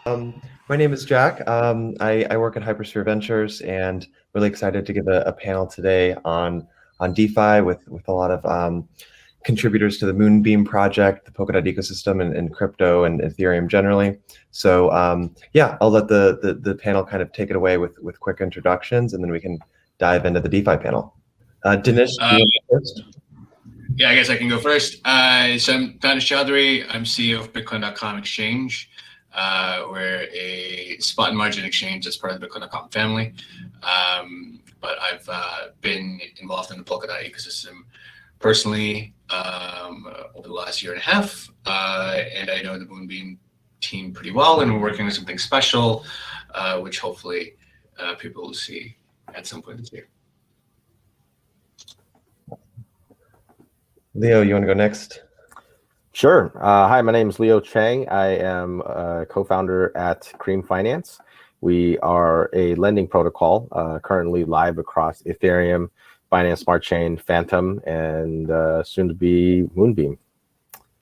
My name is Jack. I work at Hypersphere Ventures, and really excited to give a panel today on DeFi with a lot of contributors to the Moonbeam project, the Polkadot ecosystem, and crypto and Ethereum generally. So yeah, I'll let the panel kind of take it away with quick introductions, and then we can dive into the DeFi panel. Danish, do you want to go first? Yeah, I guess I can go first. So I'm Danish Chaudhry. I'm CEO of Bitcoin.com exchange. We're a spot and margin exchange as part of the Bitcoin.com family. But I've been involved in the Polkadot ecosystem personally over the last year and a half. And I know the Moonbeam team pretty well, and we're working on something special, which hopefully people will see at some point this year. Leo, you want to go next? Sure. Hi, my name is Leo Cheng. I am a co-founder at Cream Finance. We are a lending protocol currently live across Ethereum, Binance Smart Chain, Phantom, and soon to be Moonbeam.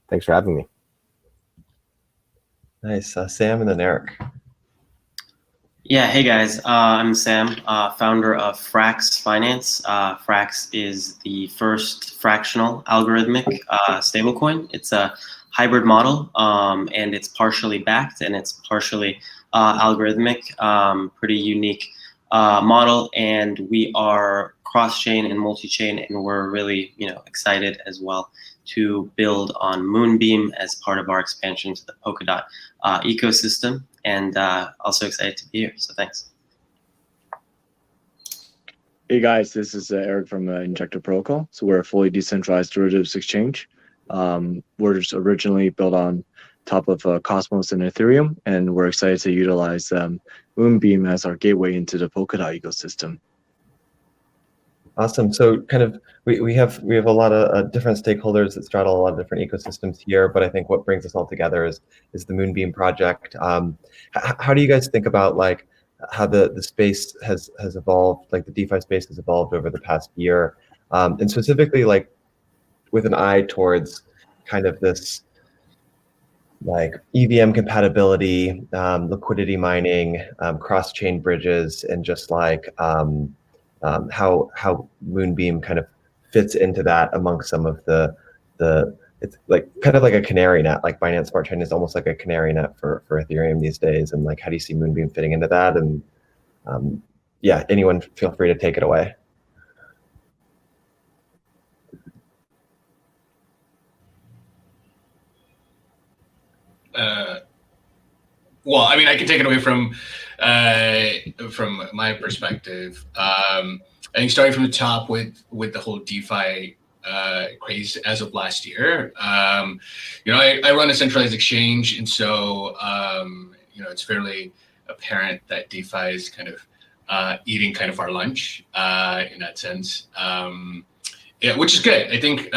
Thanks for having me. Nice. Sam and then Eric. Yeah, hey guys, I'm Sam, founder of Frax Finance. Frax is the first fractional algorithmic stablecoin. It's a hybrid model, and it's partially backed and it's partially algorithmic. Pretty unique model, and we are cross-chain and multi-chain, and we're really excited as well to build on Moonbeam as part of our expansion to the Polkadot ecosystem. And also excited to be here, so thanks. Hey guys, this is Eric from Injective Protocol. So we're a fully decentralized derivatives exchange. We're just originally built on top of Cosmos and Ethereum, and we're excited to utilize Moonbeam as our gateway into the Polkadot ecosystem. Awesome. So kind of we have a lot of different stakeholders that straddle a lot of different ecosystems here, but I think what brings us all together is the Moonbeam project. How do you guys think about like how the space has evolved, like the DeFi space has evolved over the past year, and specifically like with an eye towards kind of this like EVM compatibility, liquidity mining, cross-chain bridges, and just like how Moonbeam kind of fits into that amongst some of the it's like kind of like a canary net, like Binance Smart Chain is almost like a canary net for Ethereum these days. And like, how do you see Moonbeam fitting into that? And yeah, anyone feel free to take it away. Well, I mean, I can take it away from my perspective. I think starting from the top with the whole DeFi craze as of last year. I run a centralized exchange, and so it's fairly apparent that DeFi is kind of eating kind of our lunch in that sense. Yeah, which is good. I think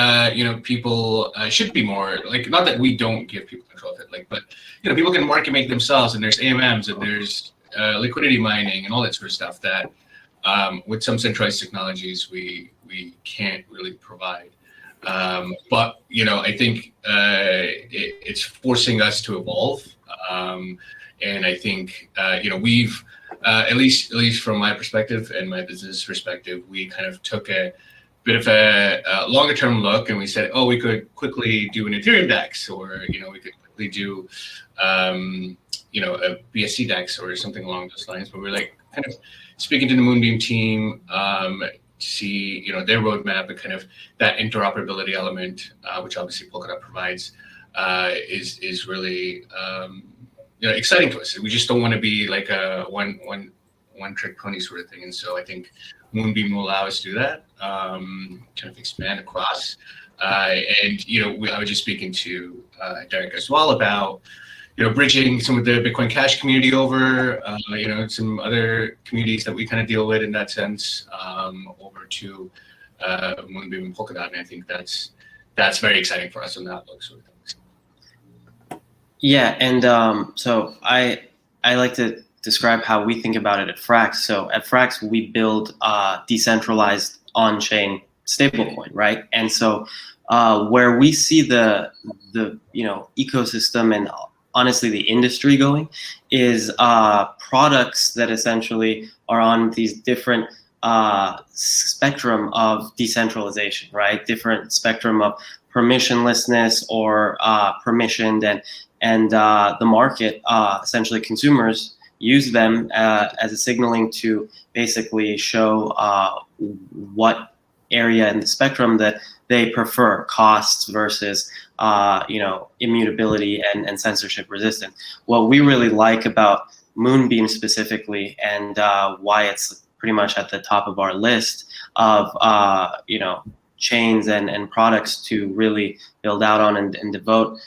people should be more like, not that we don't give people control of it, like, but people can market make themselves, and there's AMMs and there's liquidity mining and all that sort of stuff that with some centralized technologies we can't really provide. But I think it's forcing us to evolve, and I think we've at least from my perspective and my business perspective, we kind of took a bit of a longer term look, and we said, oh, we could quickly do an Ethereum DEX, or we could quickly do a BSC DEX or something along those lines. But we're like kind of speaking to the Moonbeam team to see their roadmap and kind of that interoperability element, which obviously Polkadot provides, is really exciting to us. We just don't want to be like a one trick pony sort of thing, and so I think Moonbeam will allow us to do that, kind of expand across. And I was just speaking to Derek as well about bridging some of the Bitcoin Cash community over, some other communities that we kind of deal with in that sense, over to Moonbeam and Polkadot, and I think that's very exciting for us on that look sort of things. Yeah, and so I like to describe how we think about it at Frax. So at Frax, we build decentralized on-chain stablecoin, right? And so where we see the ecosystem and honestly the industry going, is products that essentially are on these different spectrum of decentralization, right? Different spectrum of permissionlessness or permissioned, and the market, essentially consumers, use them as a signaling to basically show what area in the spectrum that they prefer, costs versus immutability and censorship resistance. What we really like about Moonbeam specifically, and why it's pretty much at the top of our list of chains and products to really build out on and devote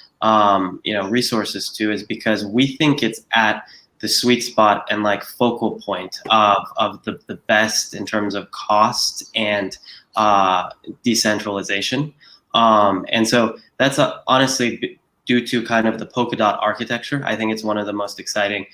resources to, is because we think it's at the sweet spot and like focal point of the best in terms of cost and decentralization. And so that's honestly due to kind of the Polkadot architecture. I think it's one of the most exciting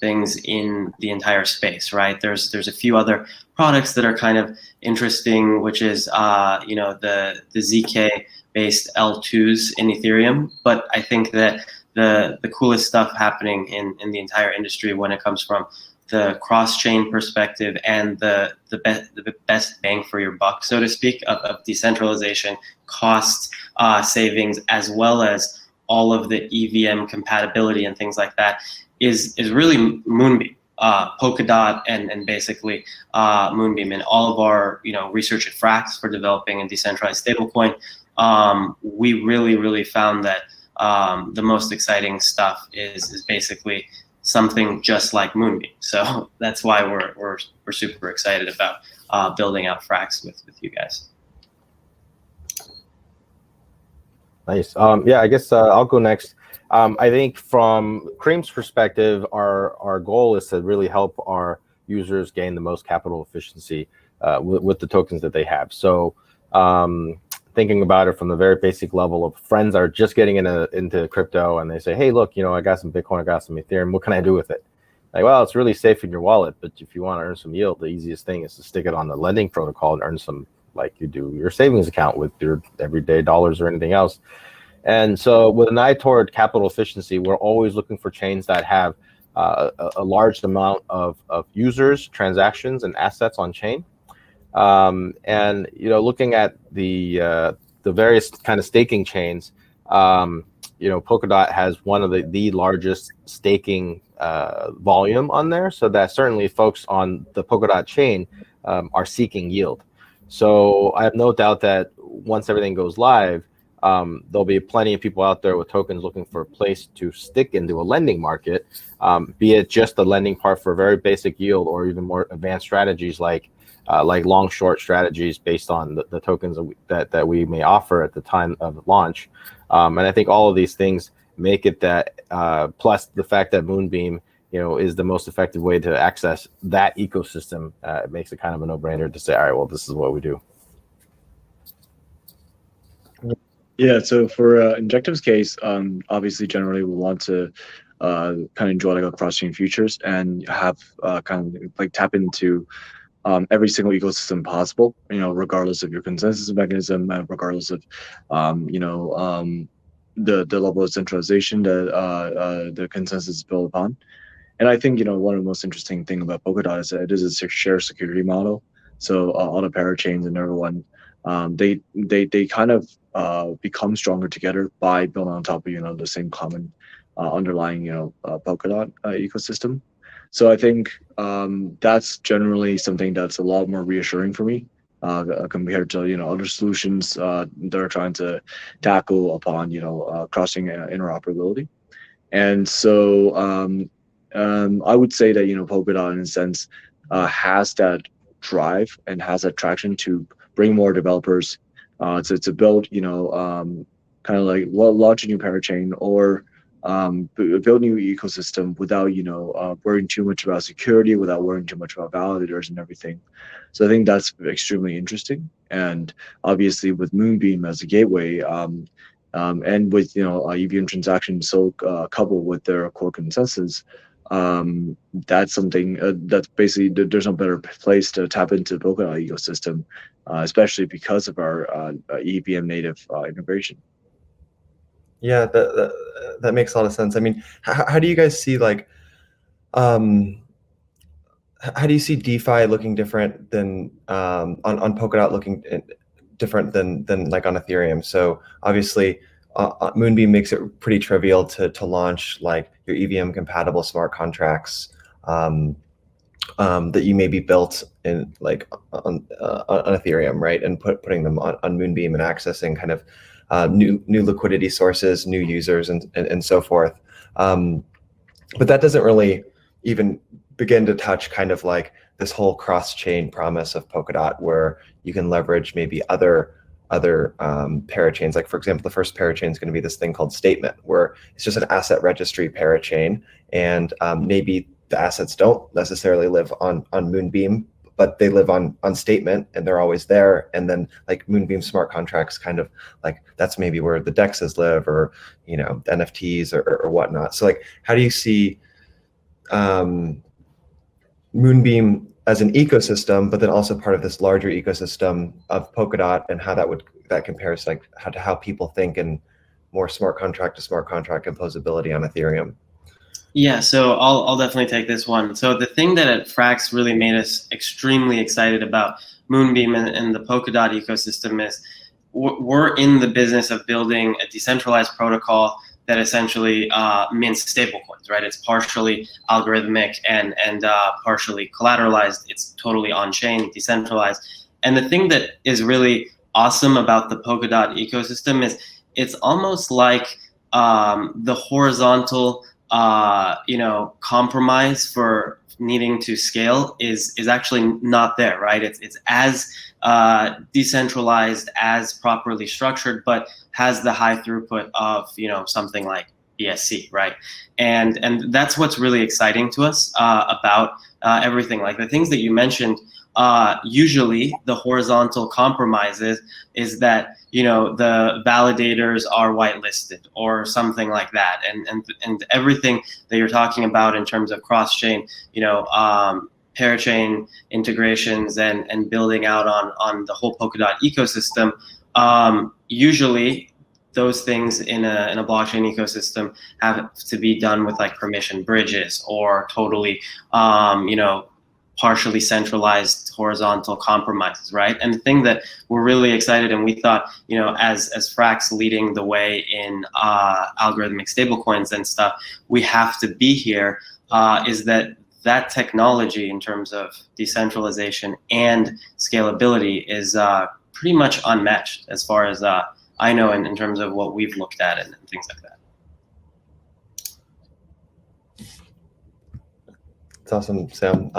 things in the entire space, right? There's a few other products that are kind of interesting, which is the ZK based L2s in Ethereum. But I think that the coolest stuff happening in the entire industry when it comes from the cross-chain perspective and the best bang for your buck, so to speak, of decentralization, cost savings, as well as all of the EVM compatibility and things like that, is really Moonbeam, Polkadot, and basically Moonbeam, and all of our research at Frax for developing a decentralized stablecoin. We really found that the most exciting stuff is basically something just like Moonbeam. So that's why we're super excited about building out Frax with you guys. Nice. Yeah, I guess I'll go next. I think from Cream's perspective, our goal is to really help our users gain the most capital efficiency with the tokens that they have. So thinking about it from the very basic level of friends are just getting into crypto, and they say, hey, look, I got some Bitcoin, I got some Ethereum, what can I do with it? Like, well, it's really safe in your wallet, but if you want to earn some yield, the easiest thing is to stick it on the lending protocol and earn some, like you do your savings account with your everyday dollars or anything else. And so with an eye toward capital efficiency, we're always looking for chains that have a large amount of users, transactions, and assets on chain. And looking at the various kind of staking chains, Polkadot has one of the largest staking volume on there, so that certainly folks on the Polkadot chain are seeking yield. So I have no doubt that once everything goes live, there'll be plenty of people out there with tokens looking for a place to stick into a lending market, be it just the lending part for very basic yield, or even more advanced strategies like long short strategies based on the tokens that we may offer at the time of launch. And I think all of these things make it that, plus the fact that Moonbeam is the most effective way to access that ecosystem, it makes it kind of a no-brainer to say, all right, well, this is what we do. Yeah, so for Injective's case, obviously generally we want to kind of enjoy like a cross-chain futures and have kind of like tap into every single ecosystem possible, regardless of your consensus mechanism, regardless of the level of centralization that the consensus is built upon. And I think one of the most interesting thing about Polkadot is that it is a shared security model. So all the parachains and everyone, they kind of become stronger together by building on top of the same common underlying Polkadot ecosystem. So I think that's generally something that's a lot more reassuring for me compared to other solutions that are trying to tackle upon crossing interoperability. And so I would say that Polkadot in a sense has that drive and has that traction to bring more developers to build kind of like launch a new parachain or build new ecosystem without worrying too much about security, without worrying too much about validators and everything. So I think that's extremely interesting. And obviously with Moonbeam as a gateway, and with EVM transactions so coupled with their core consensus, that's something that's basically there's no better place to tap into the Polkadot ecosystem, especially because of our EVM native integration. Yeah, that makes a lot of sense. I mean, how do you guys see like, how do you see DeFi looking different than on Polkadot looking different than like on Ethereum? So obviously, Moonbeam makes it pretty trivial to launch like your EVM-compatible smart contracts that you maybe built in like on Ethereum, right? And putting them on Moonbeam and accessing kind of new liquidity sources, new users, and so forth. But that doesn't really even begin to touch kind of like this whole cross-chain promise of Polkadot, where you can leverage maybe other parachains. Like for example, the first parachain is going to be this thing called Statement, where it's just an asset registry parachain, and maybe the assets don't necessarily live on Moonbeam, but they live on Statement, and they're always there. And then like Moonbeam smart contracts, kind of like that's maybe where the DEXs live, or you know, the NFTs or whatnot. So like, how do you see Moonbeam as an ecosystem, but then also part of this larger ecosystem of Polkadot, and how that compares like how people think in more smart contract to smart contract composability on Ethereum? Yeah, so I'll definitely take this one. So the thing that at Frax really made us extremely excited about Moonbeam and the Polkadot ecosystem is we're in the business of building a decentralized protocol that essentially mints stablecoins, right? It's partially algorithmic and partially collateralized. It's totally on-chain, decentralized. And the thing that is really awesome about the Polkadot ecosystem is it's almost like the horizontal compromise for needing to scale is actually not there, right? It's as decentralized, as properly structured, but has the high throughput of something like BSC, right? And that's what's really exciting to us about everything. Like the things that you mentioned, usually the horizontal compromises is that the validators are whitelisted or something like that, and everything that you're talking about in terms of cross-chain, parachain integrations and building out on the whole Polkadot ecosystem. Usually those things in a blockchain ecosystem have to be done with like permission bridges or totally partially centralized horizontal compromises, right? And the thing that we're really excited, and we thought, as Frax leading the way in algorithmic stablecoins and stuff, we have to be here, is that technology in terms of decentralization and scalability is pretty much unmatched as far as I know, in terms of what we've looked at and things like that. It's awesome, Sam.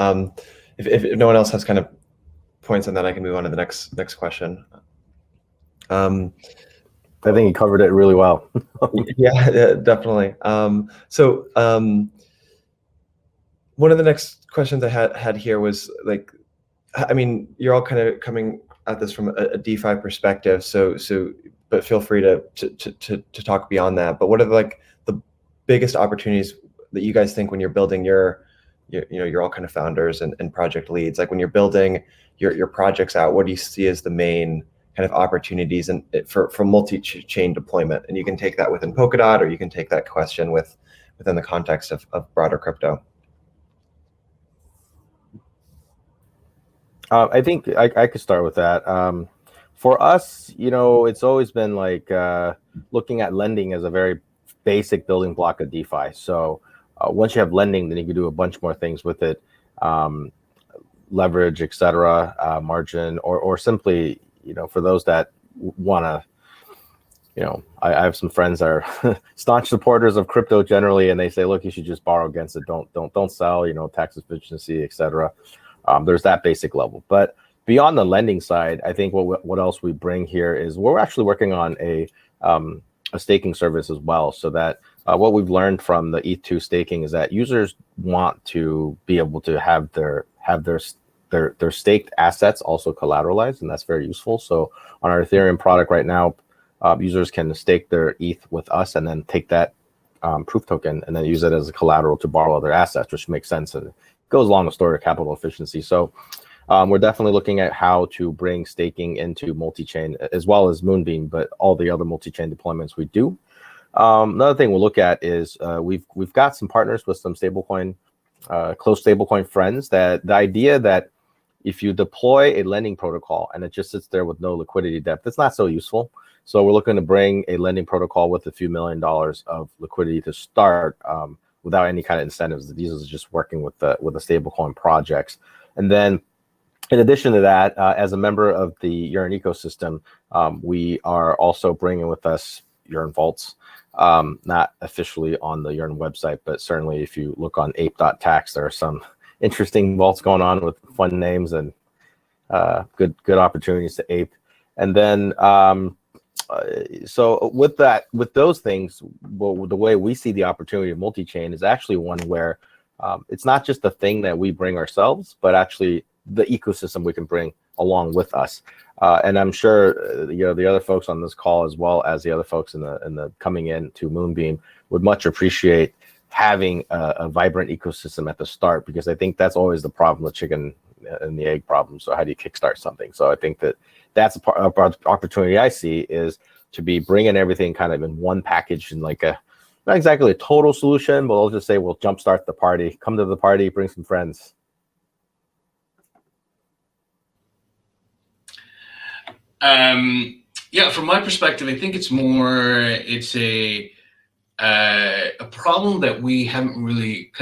If no one else has kind of points on that, I can move on to the next question. I think you covered it really well. yeah, definitely. So one of the next questions I had here was like, I mean, you're all kind of coming at this from a DeFi perspective, but feel free to talk beyond that. But what are the biggest opportunities that you guys think when you're building you're all kind of founders and project leads, like when you're building your projects out, what do you see as the main kind of opportunities for multi-chain deployment? And you can take that within Polkadot, or you can take that question within the context of broader crypto. I think I could start with that. For us, it's always been like looking at lending as a very basic building block of DeFi. So once you have lending, then you can do a bunch more things with it, leverage, etc., margin, or simply, for those that want to, I have some friends that are staunch supporters of crypto generally, and they say, look, you should just borrow against it. Don't sell, tax efficiency, etc. There's that basic level. But beyond the lending side, I think what else we bring here is we're actually working on a staking service as well, so that what we've learned from the ETH2 staking is that users want to be able to have their staked assets also collateralized, and that's very useful. So on our Ethereum product right now, users can stake their ETH with us and then take that proof token and then use it as a collateral to borrow other assets, which makes sense and goes along the story of capital efficiency. So we're definitely looking at how to bring staking into multi-chain as well as Moonbeam, but all the other multi-chain deployments we do. Another thing we'll look at is we've got some partners with some stablecoin, close stablecoin friends. That the idea that if you deploy a lending protocol and it just sits there with no liquidity depth, it's not so useful. So we're looking to bring a lending protocol with a few $1 million of liquidity to start without any kind of incentives. These are just working with the stablecoin projects. And then in addition to that, as a member of the Yearn ecosystem, we are also bringing with us Yearn Vaults. Not officially on the Yearn website, but certainly if you look on ape.tax, there are some interesting vaults going on with fun names and good opportunities to ape. And then so with those things, well, the way we see the opportunity of multi-chain is actually one where it's not just a thing that we bring ourselves, but actually the ecosystem we can bring along with us. And I'm sure the other folks on this call, as well as the other folks in the coming in to Moonbeam, would much appreciate having a vibrant ecosystem at the start, because I think that's always the problem, the chicken and the egg problem. So how do you kickstart something? So I think that's a opportunity I see, is to be bringing everything kind of in one package, and like not exactly a total solution, but I'll just say we'll jumpstart the party. Come to the party, bring some friends. Yeah, from my perspective, I think it's a problem that we haven't really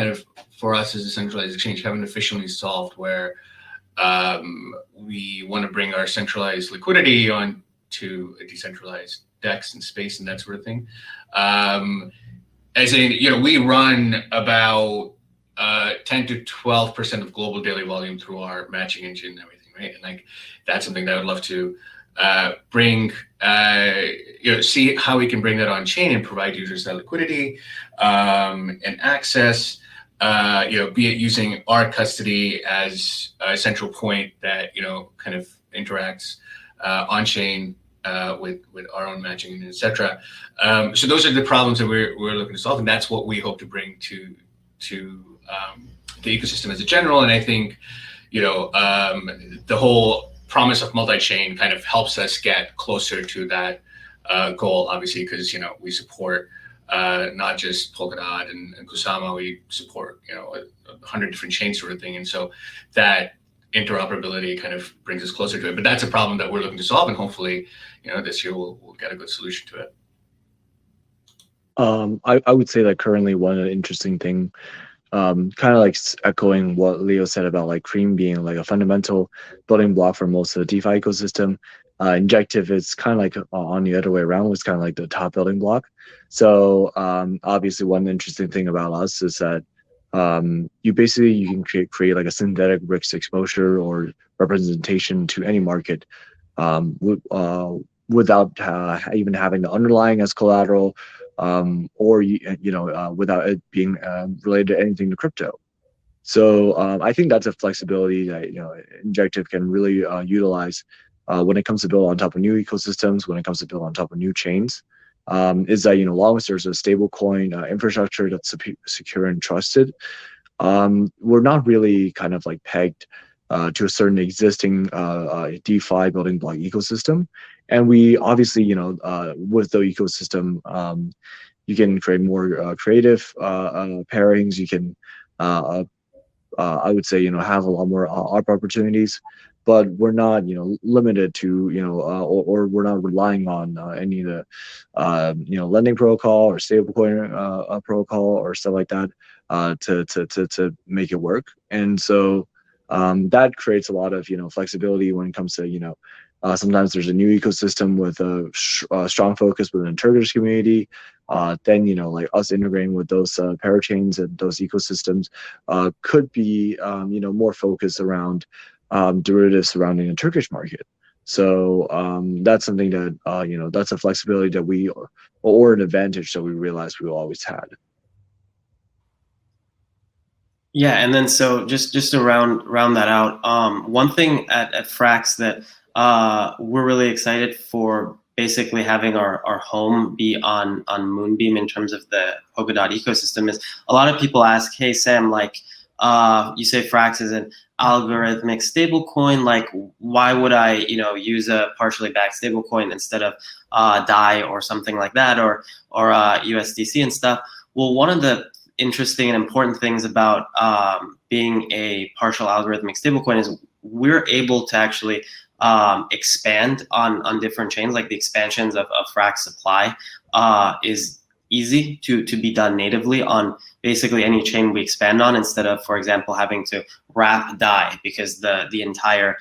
for us as a centralized exchange, haven't efficiently solved, where we want to bring our centralized liquidity on to a decentralized DEX and space and that sort of thing. As in, we run about 10 to 12% of global daily volume through our matching engine and everything, right? And that's something that I would love to bring, see how we can bring that on chain and provide users that liquidity and access, be it using our custody as a central point that, kind of interacts on chain with our own matching, etc. So those are the problems that we're looking to solve, and that's what we hope to bring to the ecosystem as a general. And I think, the whole promise of multi-chain kind of helps us get closer to that goal, obviously, because we support not just Polkadot and Kusama, we support 100 different chains sort of thing, and so that interoperability kind of brings us closer to it. But that's a problem that we're looking to solve, and hopefully, this year we'll get a good solution to it. I would say that currently one interesting thing, kind of like echoing what Leo said about like Cream being like a fundamental building block for most of the DeFi ecosystem. Injective is kind of like on the other way around, was kind of like the top building block. So obviously one interesting thing about us is that you can create like a synthetic risk exposure or representation to any market without even having the underlying as collateral, or without it being related to anything to crypto. So I think that's a flexibility that Injective can really utilize when it comes to build on top of new ecosystems, when it comes to build on top of new chains. Is that long as there's a stable coin infrastructure that's secure and trusted, we're not really kind of like pegged to a certain existing DeFi building block ecosystem. And we obviously, with the ecosystem, you can create more creative pairings. You can, I would say, have a lot more ARP opportunities, but we're not, limited to, or we're not relying on any of the, lending protocol or stablecoin protocol or stuff like that to make it work. And so that creates a lot of, flexibility when it comes to, sometimes there's a new ecosystem with a strong focus within the Turkish community. Then, like us integrating with those parachains and those ecosystems could be, more focused around derivatives surrounding the Turkish market. So that's something that, that's a flexibility that or an advantage that we realized we always had. Yeah, and then so just to round that out, one thing at Frax that we're really excited for, basically having our home be on Moonbeam in terms of the Polkadot ecosystem, is a lot of people ask, hey Sam, like you say Frax is an algorithmic stablecoin, like why would I, use a partially backed stablecoin instead of DAI or something like that, or USDC and stuff? Well, one of the interesting and important things about being a partial algorithmic stablecoin is we're able to actually expand on different chains. Like the expansions of Frax supply is easy to be done natively on basically any chain we expand on, instead of, for example, having to wrap DAI, because the entire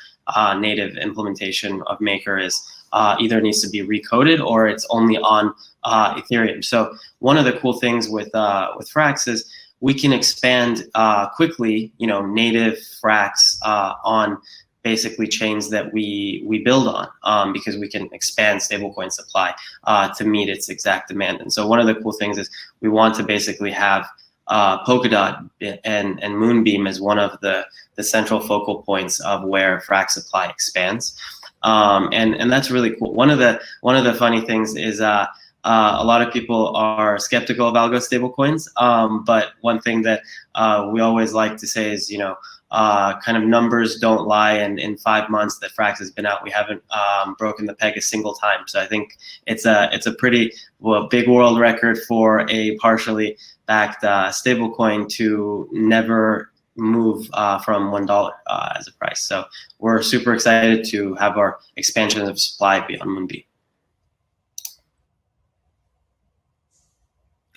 native implementation of Maker is either needs to be recoded or it's only on Ethereum. So one of the cool things with Frax is we can expand quickly, native Frax on basically chains that we build on, because we can expand stablecoin supply to meet its exact demand. And so one of the cool things is we want to basically have Polkadot and Moonbeam as one of the central focal points of where Frax supply expands. And that's really cool. One of the funny things is a lot of people are skeptical of algo stablecoins, but one thing that we always like to say is, kind of numbers don't lie, and in 5 months that Frax has been out, we haven't broken the peg a single time. So I think it's a pretty big world record for a partially backed stablecoin to never move from $1 as a price. So we're super excited to have our expansion of supply beyond Moonbeam.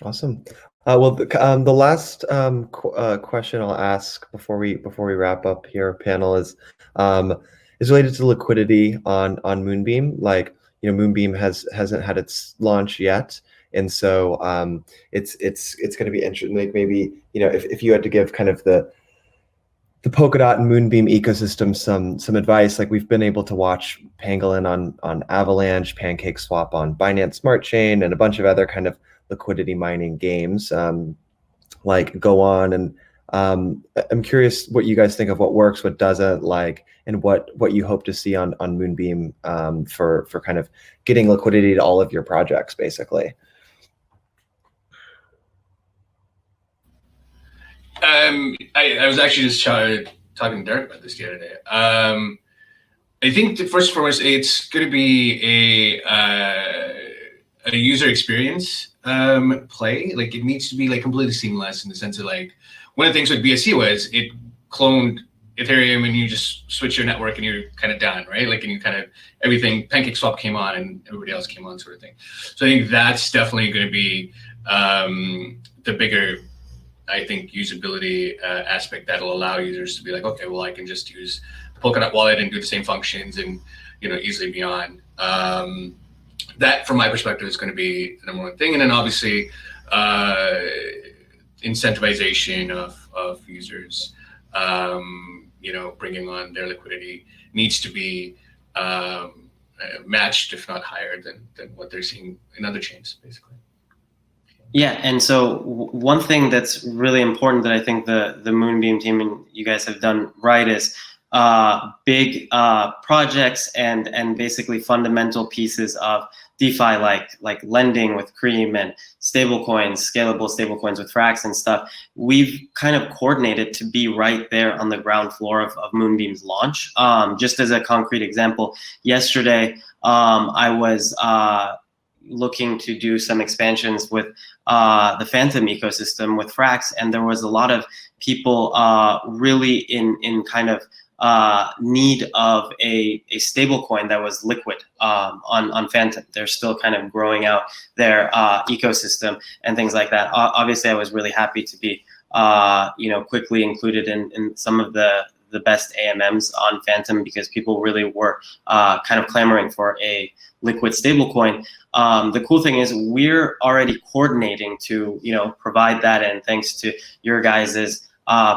Awesome. Well, the last question I'll ask before we wrap up here, panel, is related to liquidity on Moonbeam. Like, Moonbeam hasn't had its launch yet, and so it's going to be interesting. Like maybe if you had to give kind of the Polkadot and Moonbeam ecosystem some advice, like we've been able to watch Pangolin on Avalanche, PancakeSwap on Binance Smart Chain, and a bunch of other kind of liquidity mining games like go on, and I'm curious what you guys think of what works, what doesn't, like, and what you hope to see on Moonbeam for kind of getting liquidity to all of your projects, basically. I was actually just talking to Derek about this the other day. I think first and foremost, it's going to be a user experience play. Like, it needs to be like completely seamless, in the sense of, like, one of the things with BSC was it cloned Ethereum and you just switch your network and you're kind of done, right? Like, and you kind of, everything, PancakeSwap came on and everybody else came on, sort of thing. So I think that's definitely going to be the bigger, I think, usability aspect that'll allow users to be like, okay, well, I can just use the Polkadot wallet and do the same functions and, easily be on. That, from my perspective, is going to be the number one thing. And then obviously incentivization of users, bringing on their liquidity needs to be matched, if not higher than what they're seeing in other chains, basically. Yeah, and so one thing that's really important that I think the Moonbeam team and you guys have done right is big projects and basically fundamental pieces of DeFi, like lending with Cream and stablecoins, scalable stablecoins with Frax and stuff. We've kind of coordinated to be right there on the ground floor of Moonbeam's launch. Just as a concrete example, yesterday I was looking to do some expansions with the Phantom ecosystem with Frax, and there was a lot of people really in kind of need of a stablecoin that was liquid on Phantom. They're still kind of growing out their ecosystem and things like that. Obviously, I was really happy to be quickly included in some of the best AMMs on Phantom, because people really were kind of clamoring for a liquid stablecoin. The cool thing is we're already coordinating to provide that, and thanks to your guys's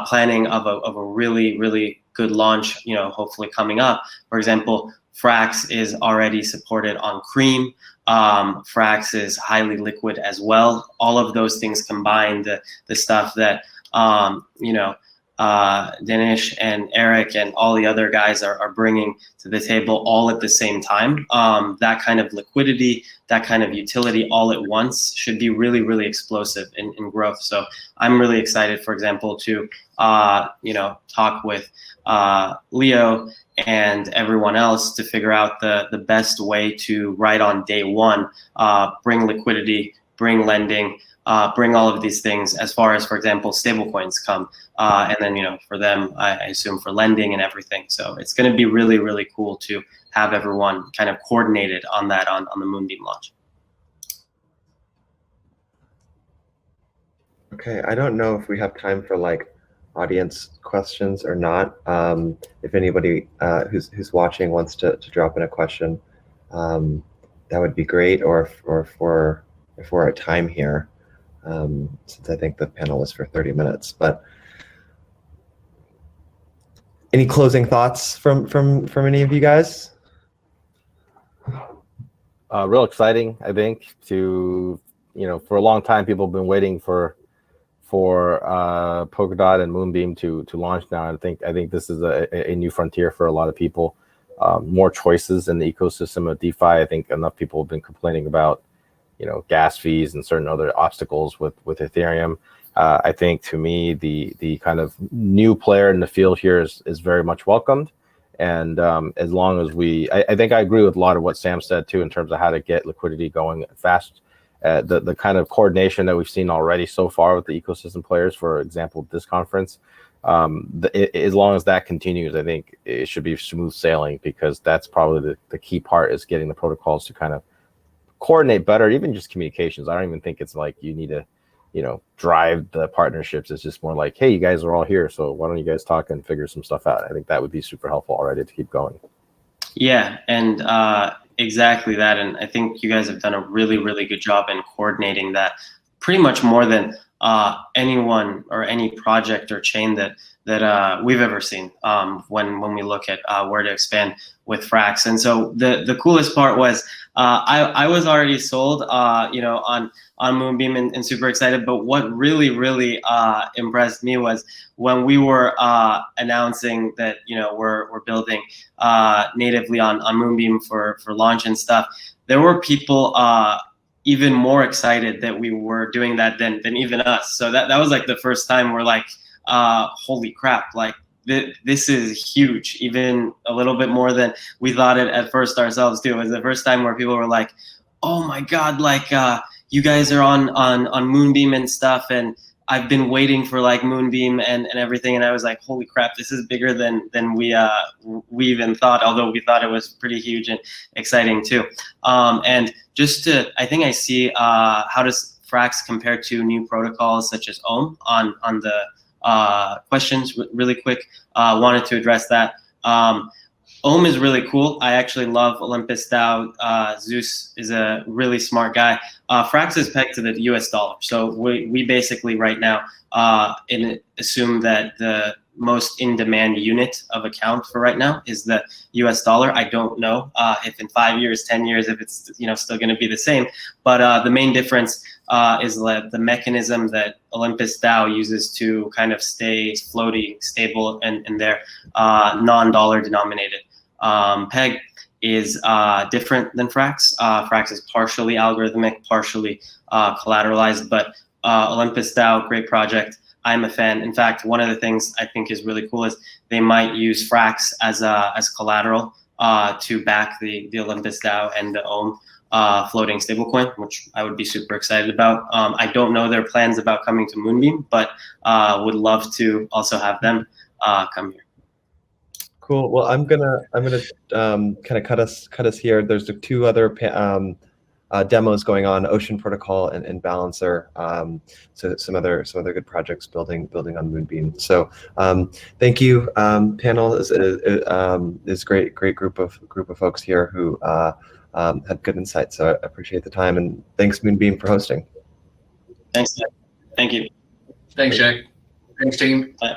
planning of a really good launch, hopefully coming up. For example, Frax is already supported on Cream. Frax is highly liquid as well. All of those things combined, the stuff that Danish and Eric and all the other guys are bringing to the table all at the same time. That kind of liquidity, that kind of utility all at once should be really, really explosive in growth. So I'm really excited, for example, to talk with Leo and everyone else to figure out the best way to, right on day one, bring liquidity, bring lending, bring all of these things as far as, for example, stablecoins come. And then, for them, I assume for lending and everything. So it's going to be really, really cool to have everyone kind of coordinated on that on the Moonbeam launch. Okay, I don't know if we have time for like audience questions or not. If anybody who's watching wants to drop in a question, that would be great. Or if we're at time here, since I think the panel is for 30 minutes. But any closing thoughts from any of you guys? Real exciting, I think. To for a long time, people have been waiting for Polkadot and Moonbeam to launch now. I think this is a new frontier for a lot of people. More choices in the ecosystem of DeFi. I think enough people have been complaining about gas fees and certain other obstacles with Ethereum. I think, to me, the kind of new player in the field here is very much welcomed. And as long as I think I agree with a lot of what Sam said too in terms of how to get liquidity going fast. The kind of coordination that we've seen already so far with the ecosystem players, for example, this conference, as long as that continues, I think it should be smooth sailing, because that's probably the key part, is getting the protocols to kind of coordinate better, even just communications. I don't even think it's like you need to, drive the partnerships. It's just more like, hey, you guys are all here, so why don't you guys talk and figure some stuff out? I think that would be super helpful already to keep going. Yeah, and exactly that. And I think you guys have done a really, really good job in coordinating that, pretty much more than anyone or any project or chain that we've ever seen when we look at where to expand with Frax. And so the coolest part was I was already sold on Moonbeam and super excited. But what really, really impressed me was when we were announcing that we're building natively on Moonbeam for launch and stuff. There were people even more excited that we were doing that than even us. So that was like the first time we're like, holy crap, like this is huge, even a little bit more than we thought it at first ourselves too. It was the first time where people were like, oh my God, like you guys are on Moonbeam and stuff, and I've been waiting for like Moonbeam and everything. And I was like, holy crap, this is bigger than we even thought, although we thought it was pretty huge and exciting too. And just I think I see how does Frax compare to new protocols such as Ohm on the questions really quick. Wanted to address that. Ohm is really cool. I actually love Olympus DAO. Zeus is a really smart guy. Frax is pegged to the US dollar. So we basically right now assume that the most in-demand unit of account for right now is the US dollar. I don't know if in 5 years, 10 years, if it's still going to be the same. But the main difference is the mechanism that Olympus DAO uses to kind of stay floating, stable, and their non-dollar denominated peg is different than Frax. Frax is partially algorithmic, partially collateralized, but Olympus DAO, great project. I'm a fan. In fact, one of the things I think is really cool is they might use Frax as collateral to back the Olympus DAO and the Ohm floating stablecoin, which I would be super excited about. I don't know their plans about coming to Moonbeam, but would love to also have them come here. Cool. Well, I'm gonna kind of cut us here. There's two other demos going on: Ocean Protocol and Balancer. So some other good projects building on Moonbeam. So thank you, panel. Is great group of folks here who had good insight. So I appreciate the time, and thanks Moonbeam for hosting. Thanks. Thank you. Thanks, Jack. Thanks, team. Bye.